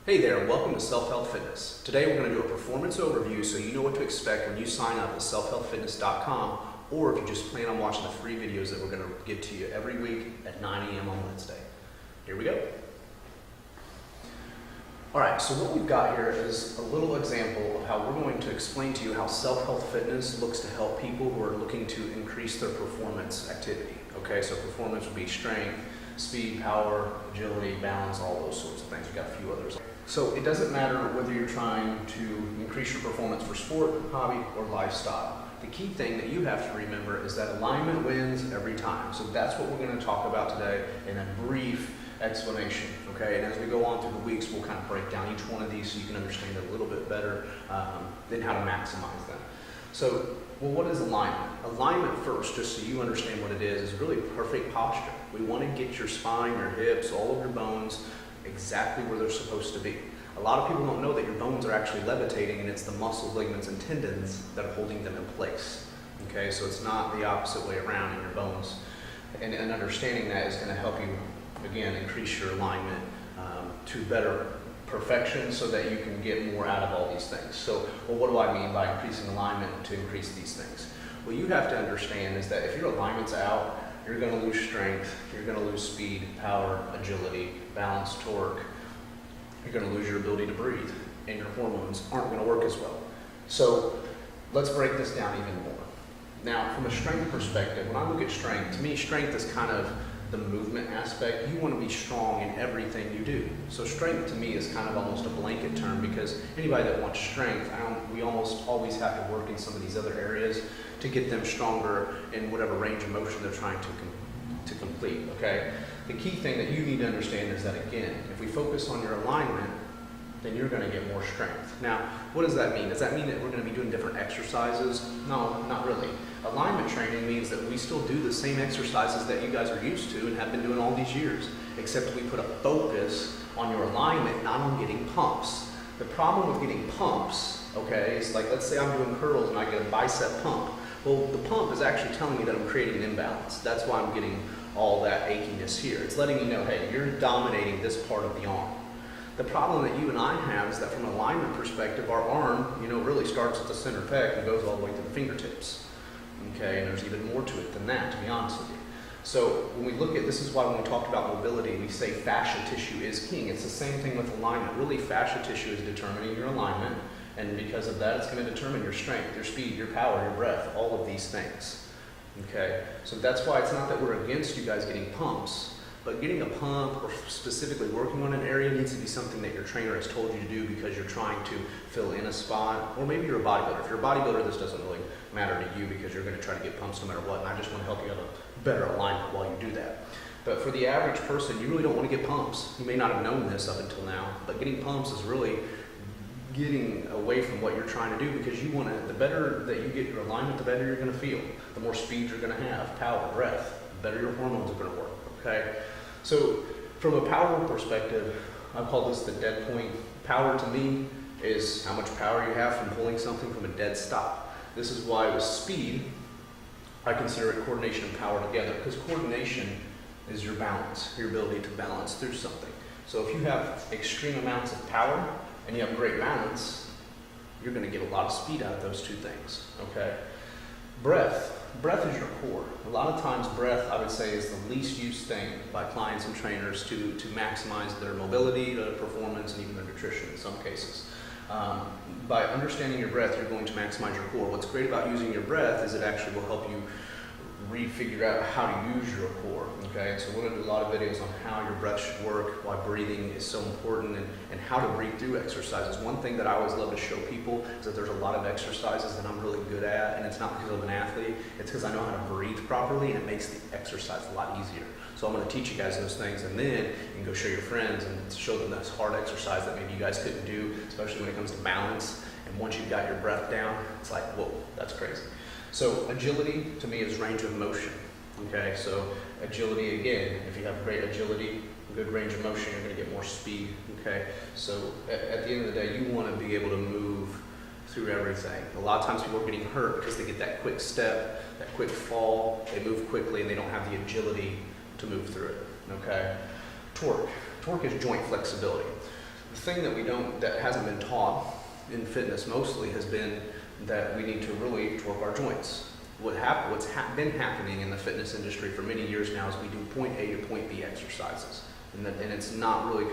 Hey there, welcome to Self-Health Fitness. Today we're going to do a performance overview so you know what to expect when you sign up at selfhealthfitness.com, or if you just plan on watching the free videos that we're going to give to you every week at 9 a.m. on Wednesday. Here we go. Alright, so what we've got here is a little example of how we're going to explain to you how Self-Health Fitness looks to help people who are looking to increase their performance activity. Okay, so performance would be strength, speed, power, agility, balance, all those sorts of things. We've got a few others. So it doesn't matter whether you're trying to increase your performance for sport, hobby, or lifestyle. The key thing that you have to remember is that alignment wins every time. So that's what we're going to talk about today in a brief explanation. Okay, and as we go on through the weeks, we'll kind of break down each one of these so you can understand it a little bit better and how to maximize them. So, well, what is alignment? Alignment first, just so you understand what it is really perfect posture. We want to get your spine, your hips, all of your bones exactly where they're supposed to be. A lot of people don't know that your bones are actually levitating, and it's the muscles, ligaments, and tendons that are holding them in place. Okay, so it's not the opposite way around in your bones. And understanding that is going to help you, again, increase your alignment to better perfection so that you can get more out of all these things. So, well, what do I mean by increasing alignment to increase these things? What you have to understand is that if your alignment's out, you're going to lose strength, you're going to lose speed, power, agility, balance, torque. You're going to lose your ability to breathe, and your hormones aren't going to work as well. So let's break this down even more. Now, from a strength perspective, when I look at strength, to me, strength is kind of the movement aspect. You want to be strong in everything you do. So strength to me is kind of almost a blanket term, because anybody that wants strength, we almost always have to work in some of these other areas to get them stronger in whatever range of motion they're trying to complete, okay? The key thing that you need to understand is that, again, if we focus on your alignment, then you're going to get more strength. Now, what does that mean? Does that mean that we're going to be doing different exercises? No, not really. Alignment training means that we still do the same exercises that you guys are used to and have been doing all these years, except we put a focus on your alignment, not on getting pumps. The problem with getting pumps, okay, is like, let's say I'm doing curls and I get a bicep pump. Well, the pump is actually telling me that I'm creating an imbalance. That's why I'm getting all that achiness here. It's letting me know, hey, you're dominating this part of the arm. The problem that you and I have is that from an alignment perspective, our arm, really starts at the center pec and goes all the way to the fingertips. Okay, and there's even more to it than that, to be honest with you. So when we look at, this is why when we talked about mobility, we say fascia tissue is king. It's the same thing with alignment. Really, fascia tissue is determining your alignment, and because of that, it's going to determine your strength, your speed, your power, your breath, all of these things. Okay, so that's why it's not that we're against you guys getting pumps, but getting a pump or specifically working on an area needs to be something that your trainer has told you to do because you're trying to fill in a spot, or maybe you're a bodybuilder. If you're a bodybuilder, this doesn't really matter to you because you're going to try to get pumps no matter what, and I just want to help you have a better alignment while you do that. But for the average person, you really don't want to get pumps. You may not have known this up until now, but getting pumps is really getting away from what you're trying to do, because you want to, the better that you get your alignment, the better you're going to feel. The more speed you're going to have, power, breath, the better your hormones are going to work, okay? So from a power perspective, I call this the dead point. Power to me is how much power you have from pulling something from a dead stop. This is why with speed, I consider it coordination and power together, because coordination is your balance, your ability to balance through something. So if you have extreme amounts of power and you have great balance, you're going to get a lot of speed out of those two things, okay? Breath is your core. A lot of times breath, I would say, is the least used thing by clients and trainers to maximize their mobility, their performance, and even their nutrition in some cases. By understanding your breath, you're going to maximize your core. What's great about using your breath is it actually will help you figure out how to use your core, okay? So we're going to do a lot of videos on how your breath should work, why breathing is so important, and how to breathe through exercises. One thing that I always love to show people is that there's a lot of exercises that I'm really good at, and it's not because I'm an athlete, it's because I know how to breathe properly, and it makes the exercise a lot easier. So I'm going to teach you guys those things, and then you can go show your friends and show them this hard exercise that maybe you guys couldn't do, especially when it comes to balance. And once you've got your breath down, it's like, whoa, that's crazy. So agility to me is range of motion. Okay, so agility, again, if you have great agility, good range of motion, you're going to get more speed. Okay, so at the end of the day, you want to be able to move through everything. A lot of times people are getting hurt because they get that quick step, that quick fall, they move quickly and they don't have the agility to move through it. Okay, torque is joint flexibility. The thing that hasn't been taught in fitness mostly has been that we need to really torque our joints. What's been happening in the fitness industry for many years now is we do point A to point B exercises, and it's not really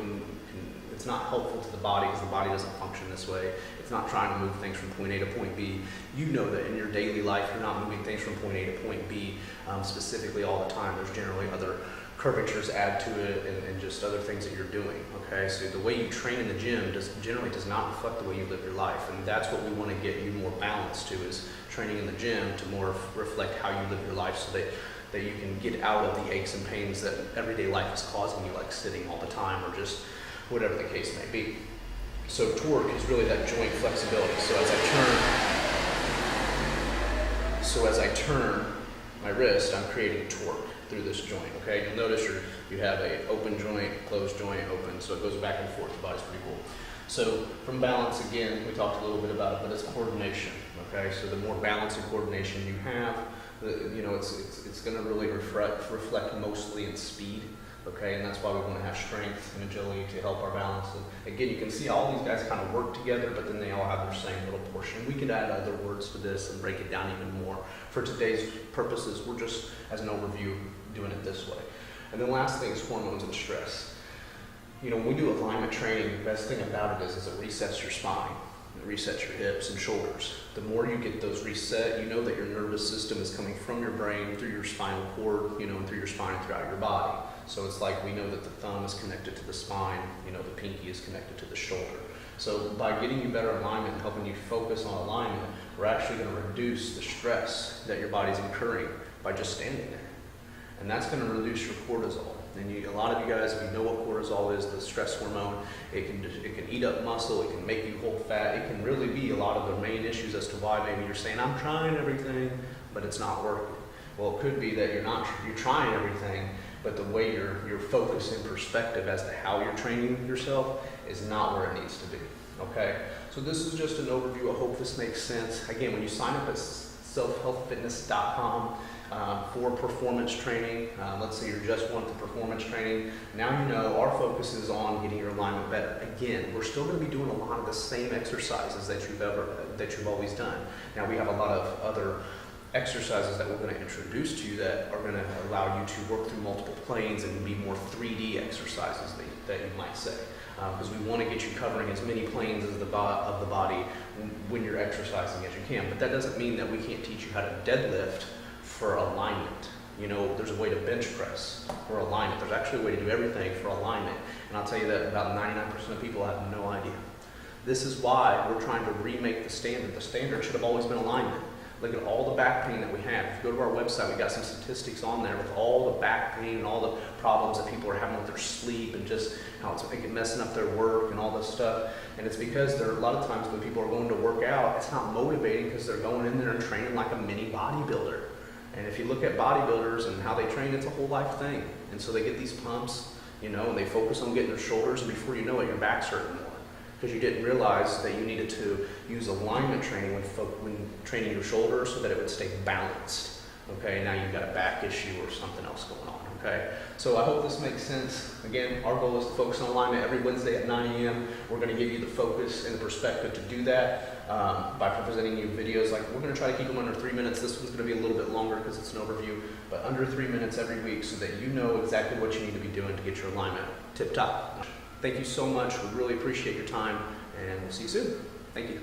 it's not helpful to the body because the body doesn't function this way. It's not trying to move things from point A to point B. You know that in your daily life you're not moving things from point A to point B specifically all the time. There's generally other curvatures add to it and just other things that you're doing, okay? So the way you train in the gym generally does not reflect the way you live your life, and that's what we want to get you more balanced to, is training in the gym to more reflect how you live your life, so that you can get out of the aches and pains that everyday life is causing you, like sitting all the time or just whatever the case may be. So torque is really that joint flexibility. So as I turn my wrist, I'm creating torque through this joint, okay? You'll notice you have a open joint, closed joint, open, so it goes back and forth. The body's pretty cool. So from balance, again, we talked a little bit about it, but it's coordination, okay? So the more balance and coordination you have, it's going to really reflect mostly in speed, okay? And that's why we want to have strength and agility to help our balance. And again, you can see all these guys kind of work together, but then they all have their same little portion. We could add other words to this and break it down even more. For today's purposes, we're just, as an overview, doing it this way. And then last thing is hormones and stress. You know, when we do alignment training, the best thing about it is it resets your spine. It resets your hips and shoulders. The more you get those reset, you know that your nervous system is coming from your brain through your spinal cord, and through your spine and throughout your body. So it's like we know that the thumb is connected to the spine, the pinky is connected to the shoulder. So by getting you better alignment and helping you focus on alignment, we're actually going to reduce the stress that your body's incurring by just standing there. And that's going to reduce your cortisol. And a lot of you guys, if you know what cortisol is, the stress hormone, it can eat up muscle, it can make you hold fat, it can really be a lot of the main issues as to why maybe you're saying, I'm trying everything, but it's not working. Well, it could be that you're trying everything, but the way your focus and perspective as to how you're training yourself is not where it needs to be, okay? So this is just an overview. I hope this makes sense. Again, when you sign up at selfhealthfitness.com, for performance training, let's say you just want the performance training, now you know our focus is on getting your alignment better. Again, we're still going to be doing a lot of the same exercises that you've always done. Now we have a lot of other exercises that we're going to introduce to you that are going to allow you to work through multiple planes and be more 3D exercises that you might say. Because we want to get you covering as many planes of the body when you're exercising as you can. But that doesn't mean that we can't teach you how to deadlift for alignment. There's a way to bench press for alignment. There's actually a way to do everything for alignment. And I'll tell you that about 99% of people have no idea. This is why we're trying to remake the standard. The standard should have always been alignment. Look at all the back pain that we have. If you go to our website, we got some statistics on there with all the back pain and all the problems that people are having with their sleep and just how it's messing up their work and all this stuff. And it's because a lot of times when people are going to work out, it's not motivating because they're going in there and training like a mini bodybuilder. And if you look at bodybuilders and how they train, it's a whole life thing. And so they get these pumps, and they focus on getting their shoulders, and before you know it, your back's hurting more. Because you didn't realize that you needed to use alignment training when training your shoulders so that it would stay balanced. Okay, now you've got a back issue or something else going on. Okay, so I hope this makes sense. Again, our goal is to focus on alignment every Wednesday at 9 a.m. We're going to give you the focus and the perspective to do that by presenting you videos. Like, we're going to try to keep them under 3 minutes. This one's going to be a little bit longer because it's an overview, but under 3 minutes every week so that you know exactly what you need to be doing to get your alignment tip top. Thank you so much. We really appreciate your time, and we'll see you soon. Thank you.